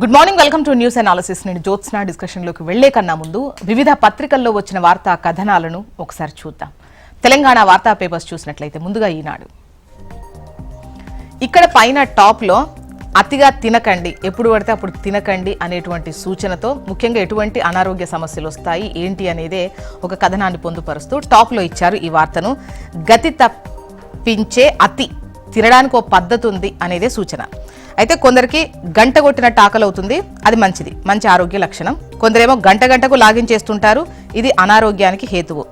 Good morning, welcome to news analysis. నేను జ్యోత్స్న. డిస్కషన్లోకి వెళ్లే కన్నా ముందు వివిధ పత్రికల్లో వచ్చిన వార్తా కథనాలను ఒకసారి చూద్దాం. తెలంగాణ వార్తా పేపర్స్ చూసినట్లయితే ముందుగా ఈనాడు. ఇక్కడ పైన టాప్లో అతిగా తినకండి, ఎప్పుడు పడితే అప్పుడు తినకండి అనేటువంటి సూచనతో ముఖ్యంగా ఎటువంటి అనారోగ్య సమస్యలు వస్తాయి ఏంటి అనేదే ఒక కథనాన్ని పొందుపరుస్తూ టాప్లో ఇచ్చారు ఈ వార్తను. గతి తప్పించే అతి, తినడానికి ఒక పద్ధతి ఉంది అనేదే సూచన. అయితే కొందరికి గంట కొట్టినట్టు ఆకలి అవుతుంది, అది మంచిది, మంచి ఆరోగ్య లక్షణం. కొందరేమో గంటకు లాగించేస్తుంటారు, ఇది అనారోగ్యానికి హేతువు.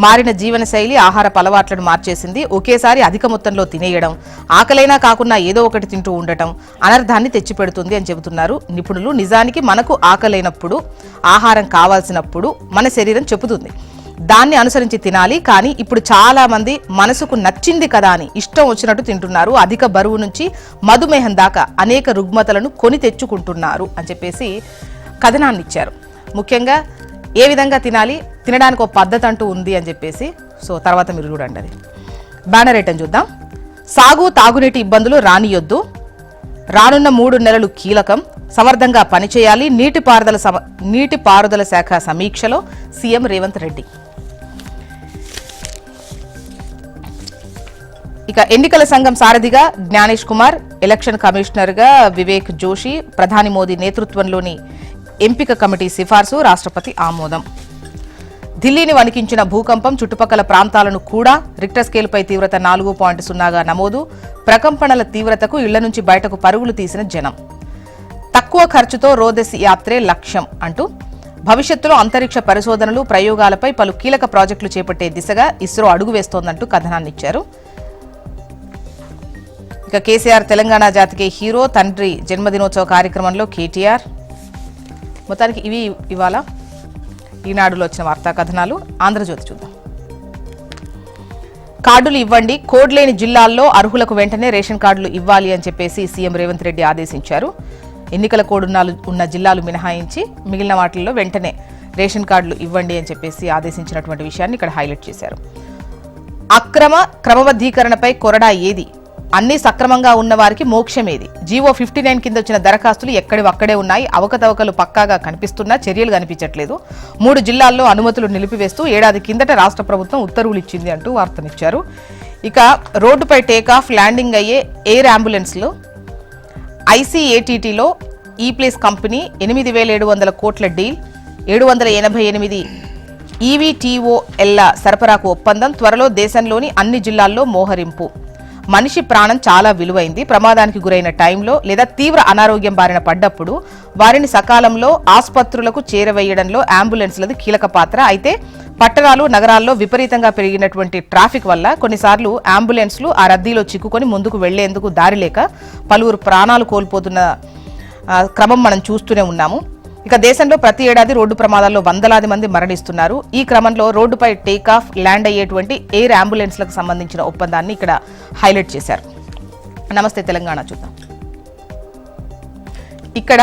మారిన జీవనశైలి ఆహారపు అలవాట్లను మార్చేసింది. ఒకేసారి అధిక మొత్తంలో తినేయడం, ఆకలైనా కాకుండా ఏదో ఒకటి తింటూ ఉండటం అనర్థాన్ని తెచ్చిపెడుతుంది అని చెబుతున్నారు నిపుణులు. నిజానికి మనకు ఆకలైనప్పుడు, ఆహారం కావాల్సినప్పుడు మన శరీరం చెబుతుంది, దాన్ని అనుసరించి తినాలి. కానీ ఇప్పుడు చాలా మంది మనసుకు నచ్చింది కదా అని ఇష్టం వచ్చినట్టు తింటున్నారు. అధిక బరువు నుంచి మధుమేహం దాకా అనేక రుగ్మతలను కొని తెచ్చుకుంటున్నారు అని చెప్పేసి కథనాన్ని ఇచ్చారు. ముఖ్యంగా ఏ విధంగా తినాలి, తినడానికి ఒక పద్ధతి అంటూ ఉంది అని చెప్పేసి. సో తర్వాత మీరు చూడండి, అది బ్యానర్ ఐటమ్ చూద్దాం. సాగు తాగునీటి ఇబ్బందులు రానియొద్దు, రానున్న 3 నెలలు కీలకం, సమర్థంగా పనిచేయాలి. నీటిపారుదల శాఖ సమీక్షలో సీఎం రేవంత్ రెడ్డి. ఇక ఎన్నికల సంఘం సారథిగా జ్ఞానేష్ కుమార్, ఎలక్షన్ కమిషనర్గా వివేక్ జోషి, ప్రధాని మోదీ నేతృత్వంలోని ఎంపిక కమిటీ సిఫార్సు, రాష్ట్రపతి ఆమోదం. ఢిల్లీని వణికించిన భూకంపం చుట్టుపక్కల ప్రాంతాలను కూడా రిక్టర్ స్కేల్పై తీవ్రత 4.0గా నమోదు. ప్రకంపనల తీవ్రతకు ఇళ్ల నుంచి బయటకు పరుగులు తీసిన జనం. తక్కువ ఖర్చుతో రోదసి యాత్రే లక్ష్యం అంటూ భవిష్యత్తులో అంతరిక్ష పరిశోధనలు, ప్రయోగాలపై పలు కీలక ప్రాజెక్టులు చేపట్టే దిశగా ఇస్రో అడుగు వేస్తోందంటూ కథనాన్ని ఇచ్చారు. ఇక కేసీఆర్ తెలంగాణ జాతికి హీరో, తండ్రి జన్మదినోత్సవ కార్యక్రమంలో కేటీఆర్. మొత్తానికి ఇవి ఇవాళ ఈనాడులో వచ్చిన వార్తా కథనాలు. ఆంధ్రజ్యోతి చూద్దాం. కార్డులు ఇవ్వండి, కోడ్ లేని జిల్లాల్లో అర్హులకు వెంటనే రేషన్ కార్డులు ఇవ్వాలి అని చెప్పేసి సీఎం రేవంత్ రెడ్డి ఆదేశించారు. ఎన్నికల కోడ్ ఉన్న జిల్లాలు మినహాయించి మిగిలిన వాటిల్లో వెంటనే రేషన్ కార్డులు ఇవ్వండి అని చెప్పేసి ఆదేశించినటువంటి విషయాన్ని ఇక్కడ హైలైట్ చేశారు. క్రమబద్ధీకరణపై కొరడా ఏది, అన్ని సక్రమంగా ఉన్న వారికి మోక్షమేది. జీవో 59 కింద వచ్చిన దరఖాస్తులు ఎక్కడివక్కడే ఉన్నాయి, అవకతవకలు పక్కాగా కనిపిస్తున్నా చర్యలు కనిపించట్లేదు. 3 జిల్లాల్లో అనుమతులు నిలిపివేస్తూ ఏడాది కిందట రాష్ట్ర ప్రభుత్వం ఉత్తర్వులు ఇచ్చింది అంటూ వార్తనిచ్చారు. ఇక రోడ్డుపై టేకాఫ్, ల్యాండింగ్ అయ్యే ఎయిర్ అంబులెన్స్లు ఐసీఏటీటీలో ఈప్లేస్ కంపెనీ 8,700 కోట్ల డీల్, 788 ఈవీటీఓఎల్ల సరఫరాకు ఒప్పందం. త్వరలో దేశంలోని అన్ని జిల్లాల్లో మోహరింపు. మనిషి ప్రాణం చాలా విలువైంది. ప్రమాదానికి గురైన టైంలో లేదా తీవ్ర అనారోగ్యం బారిన పడ్డప్పుడు వారిని సకాలంలో ఆసుపత్రులకు చేరవేయడంలో అంబులెన్స్లది కీలక పాత్ర. అయితే పట్టణాలు, నగరాల్లో విపరీతంగా పెరిగినటువంటి ట్రాఫిక్ వల్ల కొన్నిసార్లు అంబులెన్స్లు ఆ రద్దీలో చిక్కుకొని ముందుకు వెళ్లేందుకు దారి లేక పలువురు ప్రాణాలు కోల్పోతున్న క్రమం మనం చూస్తూనే ఉన్నాము. ఇక దేశంలో ప్రతి ఏడాది రోడ్డు ప్రమాదాల్లో వందలాది మంది మరణిస్తున్నారు. ఈ క్రమంలో రోడ్డుపై టేకాఫ్, ల్యాండ్ అయ్యేటువంటి ఎయిర్ అంబులెన్స్లకు సంబంధించిన ఒప్పందాన్ని ఇక్కడ హైలైట్ చేశారు. నమస్తే తెలంగాణ చూద్దాం. ఇక్కడ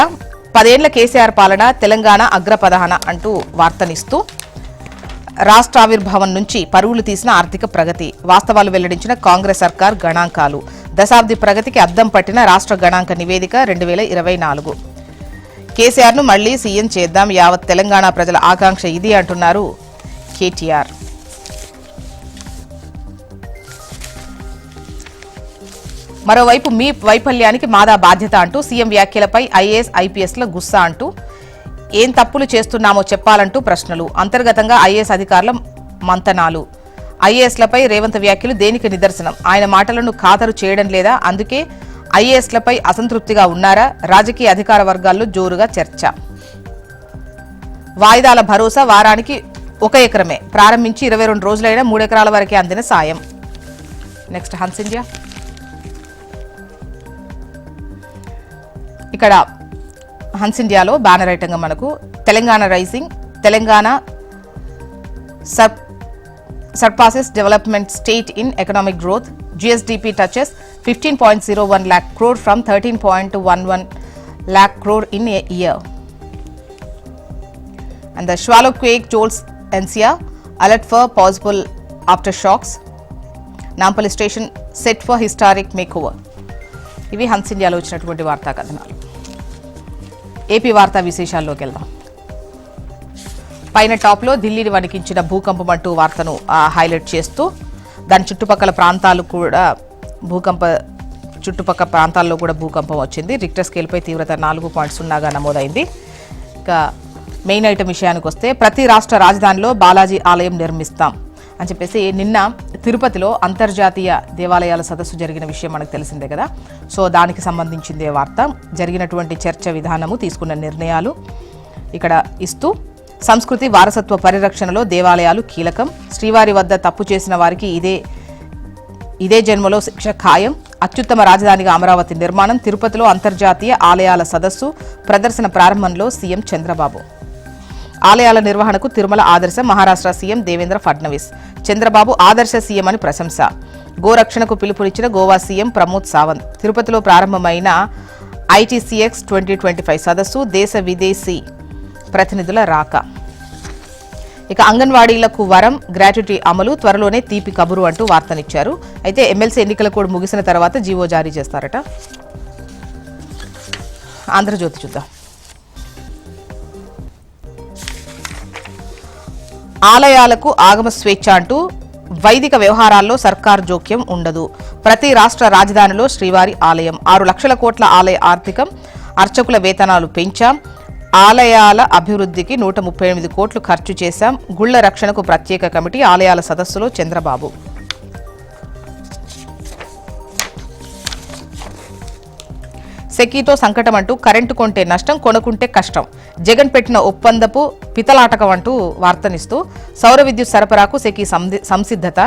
10 ఏళ్ల కేసీఆర్ పాలన, తెలంగాణ అగ్రప్రధాన అంటూ వార్తనిస్తూ రాష్ట్ర ఆవిర్భావం నుంచి పరుగులు తీసిన ఆర్థిక ప్రగతి, వాస్తవాలు వెల్లడించిన కాంగ్రెస్ సర్కార్ గణాంకాలు, దశాబ్ది ప్రగతికి అద్దం పట్టిన రాష్ట్ర గణాంక నివేదిక 2024. కేసీఆర్ ను మళ్లీ సీఎం చేద్దాం, యావత్ తెలంగాణ ప్రజల ఆకాంక్ష ఇది అంటున్నారు కేటీఆర్. మరోవైపు మీ వైఫల్యానికి మాదా బాధ్యత అంటూ సీఎం వ్యాఖ్యలపై ఐఏఎస్, ఐపీఎస్ల గుస్సా అంటూ ఏం తప్పులు చేస్తున్నామో చెప్పాలంటూ ప్రశ్నలు. అంతర్గతంగా ఐఏఎస్ అధికారుల మంతనాలు. ఐఏఎస్లపై రేవంత్ వ్యాఖ్యలు దేనికి నిదర్శనం? ఆయన మాటలను ఖాతరు చేయడం లేదా? అందుకే ఐఏఎస్లపై అసంతృప్తిగా ఉన్నారా? రాజకీయ అధికార వర్గాల్లో జోరుగా చర్చ. వాయిదాల భరోసా, వారానికి 1 ఎకరమే ప్రారంభించి 22 రోజులైనా 3 ఎకరాల వరకే అందిన సాయం. Next Hans India. ఇక్కడ హన్స్ ఇండియాలో బ్యానర్ ఐటంగా మనకు Telangana rising, Telangana surpasses development state in economic growth. GSDP touches 15.01 lakh crore from 13.11 lakh crore in a year. And the swallow quake jolts NCR, alert for possible aftershocks. Nampally station set for historic makeover. ఇవి Hans ఇండియాలో వచ్చినటువంటి వార్తా కథనాలు. AP వార్తా విశేషాల్లోకి వెళ్దాం. పైన టాప్లో ఢిల్లీని వణికించిన భూకంపం అంటూ వార్తను హైలైట్ చేస్తూ దాని చుట్టుపక్కల ప్రాంతాల్లో కూడా భూకంపం వచ్చింది. రిక్టర్ స్కేల్పై తీవ్రత 4.0గా నమోదైంది. ఇక మెయిన్ ఐటమ్ విషయానికి వస్తే ప్రతి రాష్ట్ర రాజధానిలో బాలాజీ ఆలయం నిర్మిస్తాం అని చెప్పేసి నిన్న తిరుపతిలో అంతర్జాతీయ దేవాలయాల సదస్సు జరిగిన విషయం మనకు తెలిసిందే కదా. సో దానికి సంబంధించిందే వార్త. జరిగినటువంటి చర్చ విధానము, తీసుకున్న నిర్ణయాలు ఇక్కడ ఇస్తూ సంస్కృతి వారసత్వ పరిరక్షణలో దేవాలయాలు కీలకం. శ్రీవారి వద్ద తప్పు చేసిన వారికి ఇదే జన్మలో శిక్ష ఖాయం. అత్యుత్తమ రాజధానిగా అమరావతి నిర్మాణం. తిరుపతిలో అంతర్జాతీయ ఆలయాల సదస్సు ప్రదర్శన ప్రారంభంలో సీఎం చంద్రబాబు. ఆలయాల నిర్వహణకు తిరుమల ఆదర్శం. మహారాష్ట్ర సీఎం దేవేంద్ర ఫడ్నవీస్. చంద్రబాబు ఆదర్శ సీఎం అని ప్రశంస. గోరక్షణకు పిలుపునిచ్చిన గోవా సీఎం ప్రమోద్ సావంత్. తిరుపతిలో ప్రారంభమైన ఐటీసీఎక్స్ 2025 సదస్సు. దేశ విదేశీ ప్రతినిధుల రాక. ఇక అంగన్వాడీలకు వరం, గ్రాట్యుటీ అమలు, త్వరలోనే తీపి కబురు అంటూ వార్తనిచ్చారు. అయితే ఎమ్మెల్సీ ఎన్నికల కోడ్ ముగిసిన తర్వాత జీవో జారీ చేస్తారట. ఆంధ్రజ్యోతి చూద్దాం. ఆలయాలకు ఆగమ స్వేచ్ఛ అంటూ వైదిక వ్యవహారాల్లో సర్కార్ జోక్యం ఉండదు. ప్రతి రాష్ట్ర రాజధానిలో శ్రీవారి ఆలయం. 6 లక్షల కోట్ల ఆలయ ఆర్థికం. అర్చకుల వేతనాలు పెంచాం. ఆలయాల అభివృద్ధికి 138 కోట్లు ఖర్చు చేశాం. గుళ్ల రక్షణకు ప్రత్యేక కమిటీ. ఆలయాల సదస్సులో చంద్రబాబు. సెకీతో సంకటం అంటూ కరెంటు కొంటే నష్టం, కొనుక్కుంటే కష్టం. జగన్ పెట్టిన ఒప్పందపు పితలాటకం అంటూ వార్తనిస్తూ సౌర విద్యుత్ సరఫరాకు సెకీ సంసిద్ధత.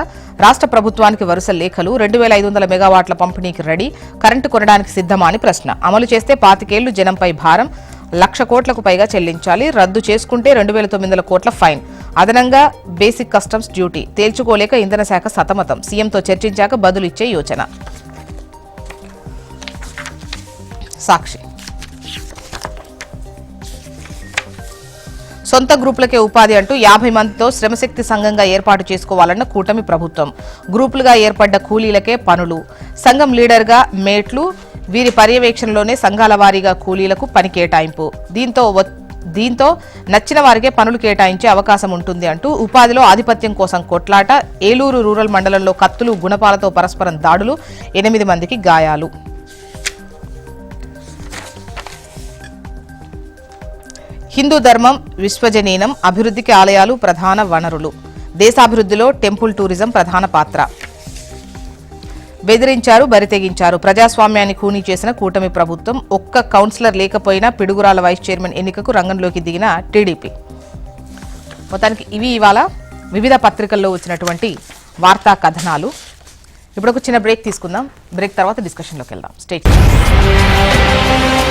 రాష్ట్ర ప్రభుత్వానికి వరుస లేఖలు. 2500 మెగావాట్ల పంపిణీకి రెడీ. కరెంటు కొనడానికి సిద్ధమా అని ప్రశ్న. అమలు చేస్తే 25 ఏళ్లు జనంపై భారం. 1,00,000 కోట్లకు పైగా చెల్లించాలి. రద్దు చేసుకుంటే 2,900 కోట్ల ఫైన్. అదనంగా బేసిక్ కస్టమ్స్ డ్యూటీ. తేల్చుకోలేక ఇంధన శాఖ సతమతం. సీఎంతో చర్చించాక బదులు ఇచ్చే యోచన. సాక్షి. సొంత గ్రూపులకే ఉపాధి అంటూ 50 మందితో శ్రమశక్తి సంఘంగా ఏర్పాటు చేసుకోవాలన్న కూటమి ప్రభుత్వం. గ్రూపులుగా ఏర్పడ్డ కూలీలకే పనులు. సంఘం లీడర్గా మేట్లు. వీరి పర్యవేక్షణలోనే సంఘాల వారీగా కూలీలకు పని కేటాయింపు. దీంతో నచ్చిన వారికే పనులు కేటాయించే అవకాశం ఉంటుంది అంటూ ఉపాధిలో ఆధిపత్యం కోసం కొట్లాట. ఏలూరు రూరల్ మండలంలో కత్తులు, గుణపాలతో పరస్పరం దాడులు. 8 మందికి గాయాలు. హిందూ ధర్మం విశ్వజనీనం. అభివృద్ధికి ఆలయాలు ప్రధాన వనరులు. దేశాభివృద్ధిలో టెంపుల్ టూరిజం ప్రధాన పాత్ర. బెదిరించారు, బరితెగించారు. ప్రజాస్వామ్యాన్ని ఖూనీ చేసిన కూటమి ప్రభుత్వం. ఒక్క కౌన్సిలర్ లేకపోయినా పిడుగురాల వైస్ చైర్మన్ ఎన్నికకు రంగంలోకి దిగిన టీడీపీ. మొత్తానికి ఇవి ఇవాళ వివిధ పత్రికల్లో వచ్చినటువంటి వార్తా కథనాలు. ఇప్పుడు ఒక చిన్న బ్రేక్ తీసుకుందాం. బ్రేక్ తర్వాత డిస్కషన్లోకి వెళ్దాం. Stay tuned.